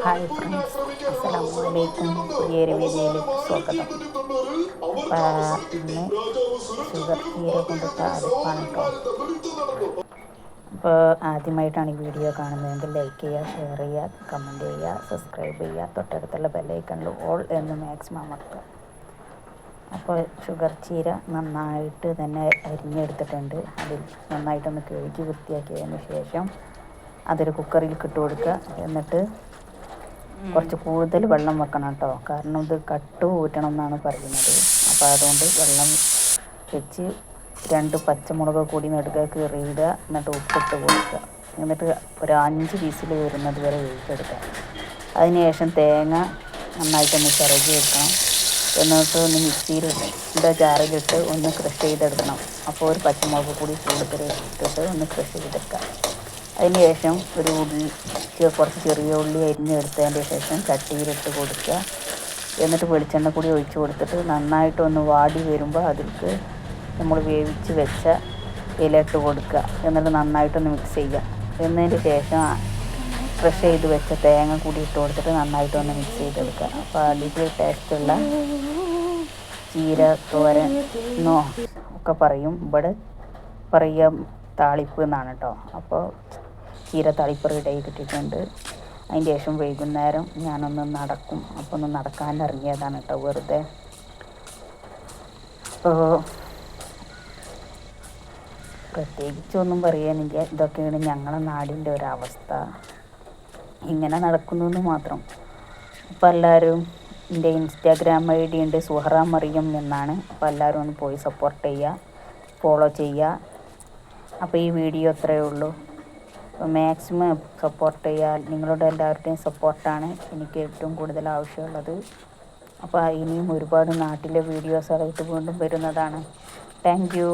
Hi friends, അസ്സലാമു അലൈക്കും. പുതിയൊരു വീഡിയോയിലേക്ക് സ്വാഗതം. ഇന്ന് ഷുഗർ ചീര കൊണ്ടിട്ട അരിപ്പാണ് കേട്ടോ. അപ്പോൾ ആദ്യമായിട്ടാണ് ഈ വീഡിയോ കാണുന്നതെങ്കിൽ ലൈക്ക് ചെയ്യുക, ഷെയർ ചെയ്യുക, കമൻറ്റ് ചെയ്യുക, സബ്സ്ക്രൈബ് ചെയ്യുക, തൊട്ടടുത്തുള്ള ബെല്ലൈക്കണിൽ ഓൾ എന്ന് മാക്സിമം അമർത്തുക. അപ്പോൾ ഷുഗർ ചീര നന്നായിട്ട് തന്നെ അരിഞ്ഞെടുത്തിട്ടുണ്ട്. അതിൽ നന്നായിട്ടൊന്ന് കഴുകി വൃത്തിയാക്കിയതിന് ശേഷം അതൊരു കുക്കറിൽ ഇട്ട് കൊടുക്കുക. എന്നിട്ട് കുറച്ച് കൂടുതൽ വെള്ളം വെക്കണം കേട്ടോ, കാരണം ഇത് കട്ട് ഊറ്റണം എന്നാണ് പറയുന്നത്. അപ്പോൾ അതുകൊണ്ട് വെള്ളം വെച്ച് 2 പച്ചമുളക് കൂടി നെടുക കീറിയിടുക, എന്നിട്ട് ഉപ്പിട്ട് കൊടുക്കുക. എന്നിട്ട് ഒരു 5 വിസിൽ വരുന്നത് വരെ വേവിച്ചെടുക്കുക. അതിനുശേഷം തേങ്ങ നന്നായിട്ടൊന്ന് ചിരകി എടുക്കണം. എന്നിട്ട് ഒന്ന് മിക്സിയിലിട്ട് ജാറിലിട്ട് ഒന്ന് ക്രഷ് ചെയ്തെടുക്കണം. അപ്പോൾ ഒരു പച്ചമുളക് കൂടി കൂടുതൽ ഇട്ടിട്ട് ഒന്ന് ക്രഷ് ചെയ്തെടുക്കുക. അതിന് ശേഷം ഒരു കുറച്ച് ചെറിയ ഉള്ളി അരിഞ്ഞെടുത്തതിൻ്റെ ശേഷം ചട്ടിയിലിട്ട് കൊടുക്കുക. എന്നിട്ട് വെളിച്ചെണ്ണ കൂടി ഒഴിച്ച് കൊടുത്തിട്ട് നന്നായിട്ടൊന്ന് വാടി വരുമ്പോൾ അതിലേക്ക് നമ്മൾ വേവിച്ച് വെച്ച ഇല ഇട്ട് കൊടുക്കുക. എന്നിട്ട് നന്നായിട്ടൊന്ന് മിക്സ് ചെയ്യുക. എന്നതിന് ശേഷം ക്രഷ് ചെയ്ത് വെച്ച തേങ്ങ കൂടി ഇട്ട് കൊടുത്തിട്ട് നന്നായിട്ടൊന്ന് മിക്സ് ചെയ്തെടുക്കുക. അപ്പോൾ അതിൽ ടേസ്റ്റുള്ള ചീര തോരൻ എന്നോ ഒക്കെ പറയും, ഇവിടെ പറയുക താളിപ്പ് എന്നാണ് കേട്ടോ. അപ്പോൾ ചീര താളിപ്പ് റെഡിയായി കിട്ടിയിട്ടുണ്ട്. അതിന് ശേഷം വൈകുന്നേരം ഞാനൊന്ന് നടക്കും. അപ്പോൾ ഒന്ന് നടക്കാൻ ഇറങ്ങിയതാണ് കേട്ടോ, വെറുതെ. അപ്പോൾ പ്രത്യേകിച്ചൊന്നും പറയാനില്ല. ഇതൊക്കെയാണ് ഞങ്ങളുടെ നാടിൻ്റെ ഒരവസ്ഥ. ഇങ്ങനെ നടക്കുന്നു എന്ന് മാത്രം. അപ്പോൾ എല്ലാവരും, എൻ്റെ ഇൻസ്റ്റാഗ്രാം ID ഉണ്ട്, സുഹറ മറിയം എന്നാണ്. അപ്പോൾ എല്ലാവരും ഒന്ന് പോയി സപ്പോർട്ട് ചെയ്യുക, ഫോളോ ചെയ്യുക. അപ്പോൾ ഈ വീഡിയോ അത്രയേ ഉള്ളൂ. മാക്സിമം സപ്പോർട്ട് ചെയ്യുക. നിങ്ങളുടെ എല്ലാവരുടെയും സപ്പോർട്ടാണ് എനിക്ക് ഏറ്റവും കൂടുതൽ ആവശ്യമുള്ളത്. അപ്പോൾ ഇനിയും ഒരുപാട് നാട്ടിലെ വീഡിയോസായിട്ട് വീണ്ടും വരുന്നതാണ്. Thank you.